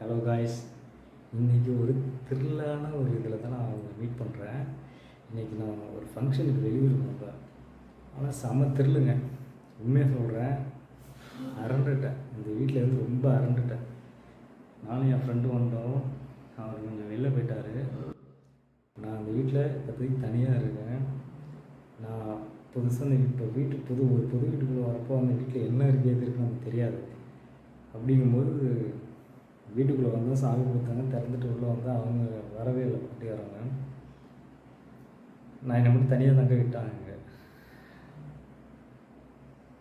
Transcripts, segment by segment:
Hello guys, இன்றைக்கி ஒரு த்ரில்லான ஒரு இதில் தான் நான் அவங்களை மீட் பண்ணுறேன். இன்றைக்கி நான் ஒரு ஃபங்க்ஷனுக்கு வெளியூர் போகிறேன். ஆனால் செம த்ரில்லுங்க. உண்மையாக சொல்கிறேன், அரண்டுட்டேன். இந்த வீட்டிலேருந்து ரொம்ப அரண்டுட்டேன். நானும் என் ஃப்ரெண்டு வந்தோம். அவர் கொஞ்சம் வெளில போயிட்டார். நான் அந்த வீட்டில் இப்போதைக்கு தனியாக இருக்கேன். நான் புதுசாக இப்போ வீட்டுக்கு ஒரு புது வீட்டுக்குள்ளே வரப்போ அந்த வீட்டில் என்ன இருக்குது எது இருக்குன்னு நமக்கு தெரியாது. அப்படிங்கும்போது வீட்டுக்குள்ளே வந்து சாமி கொடுத்தாங்க, திறந்துட்டு உள்ளே வந்து அவங்க வரவே இல்லை, குட்டிக்காரங்க. நான் என்னை மட்டும் தனியாக தங்க விட்டாங்க.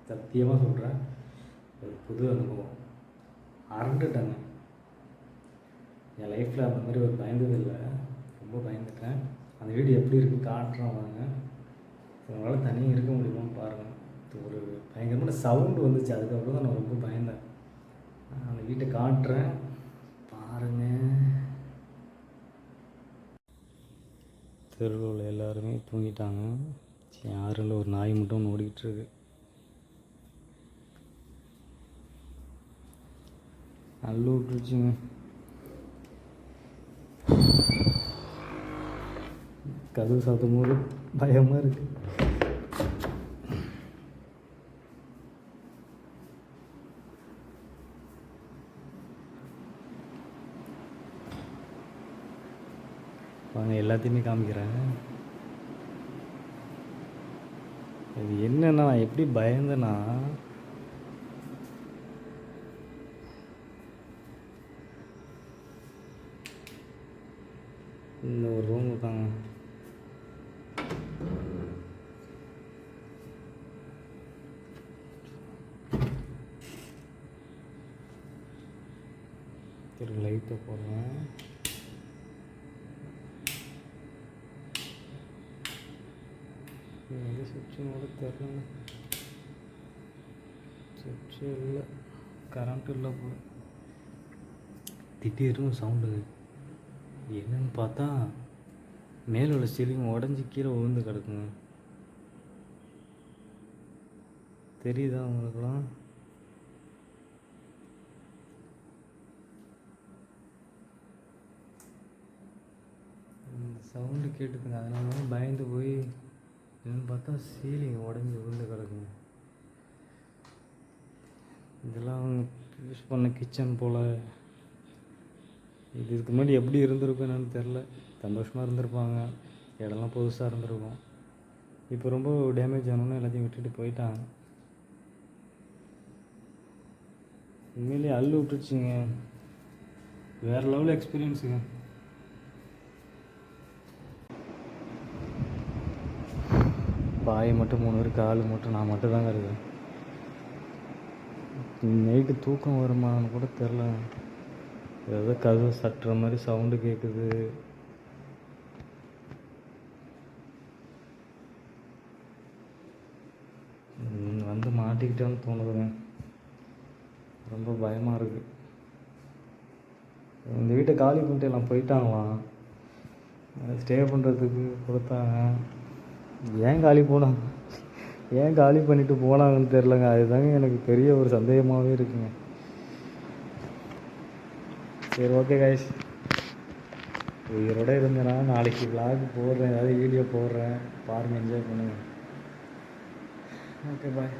சத்தியமாக சொல்கிறேன், ஒரு புது அனுபவம். அரண்டுட்டாங்க. என் லைஃப்பில் அந்த மாதிரி ஒரு பயந்தது இல்லை, ரொம்ப பயந்துட்டேன். அந்த வீடு எப்படி இருக்குது காட்டுறோம் வாங்க. உங்களால் தனியாக இருக்க முடியுமான்னு பாருங்கள். ஒரு பயங்கரமான சவுண்டு வந்துச்சு, அதுக்கப்புறம் தான் நான் ரொம்ப பயந்தேன். அந்த வீட்டை காட்டுறேன் பாருங்க. தெருவில் எல்லாருமே தூங்கிட்டாங்க. யாரும் ஒரு நாய் மட்டும் ஓடிக்கிட்டு இருக்கு. நல்ல விட்டுருச்சுங்க. கதவு சாத்தும் போது பயமாக இருக்கு. வாங்க, எல்லாத்தையுமே காமிக்கிறேன். இது என்னன்னா, நான் எப்படி பயந்தேன்னா, இந்த ஒரு ரூம் தாங்க. லைட்டை போடுறேன். எங்கே சுவிட்சுனோட தெரில, சுவிட்சு இல்லை, கரண்ட்டு இல்லை போல. திடீர்னு சவுண்டு என்னன்னு பார்த்தா மேலே உள்ள சீலிங் உடஞ்சி கீழே விழுந்து கிடக்குங்க. தெரியுதா உங்களுக்குலாம்? இந்த சவுண்டு கேட்டுக்குங்க. அதனால தான் பயந்து போய் என்னென்னு பார்த்தா சீலிங் உடஞ்சி விழுந்து கிடக்குங்க. இதெல்லாம் அவங்க யூஸ் பண்ண கிச்சன் போல். இதுக்கு முன்னாடி எப்படி இருந்திருக்கும் என்னன்னு தெரில. சந்தோஷமாக இருந்திருப்பாங்க, இடம்லாம் புதுசாக இருந்திருக்கும். இப்போ ரொம்ப டேமேஜ் ஆனோன்னு எல்லாத்தையும் விட்டுட்டு போயிட்டாங்க. உண்மையிலேயே அள்ளு விட்டுருச்சுங்க. வேறு லெவல் எக்ஸ்பீரியன்ஸுங்க. பாய் மட்டும் 3 பேருக்கு, ஆள் மட்டும் நான் மட்டும் தாங்க இருக்கேன். நைட்டு தூக்கம் வருமானு கூட தெரில. ஏதோ கதவு சட்டுற மாதிரி சவுண்டு கேட்குது. வந்து மாட்டிக்கிட்டேன்னு தோணுதுங்க. ரொம்ப பயமாக இருக்குது. இந்த வீட்டை காலி பண்ணிட்டு எல்லாம் போயிட்டாங்களாம். ஸ்டே பண்ணுறதுக்கு கொடுத்தாங்க. ஏன் காலி பண்ணிவிட்டு போனாங்கன்னு தெரிலங்க. அதுதாங்க எனக்கு பெரிய ஒரு சந்தேகமாகவே இருக்குங்க. சரி, ஓகே கைஸ், உயிரோடு இருந்தேன்னா நாளைக்கு விளாக் போடுறேன், ஏதாவது வீடியோ போடுறேன், பாருங்கள், என்ஜாய் பண்ணுங்கள். ஓகே, பாய்.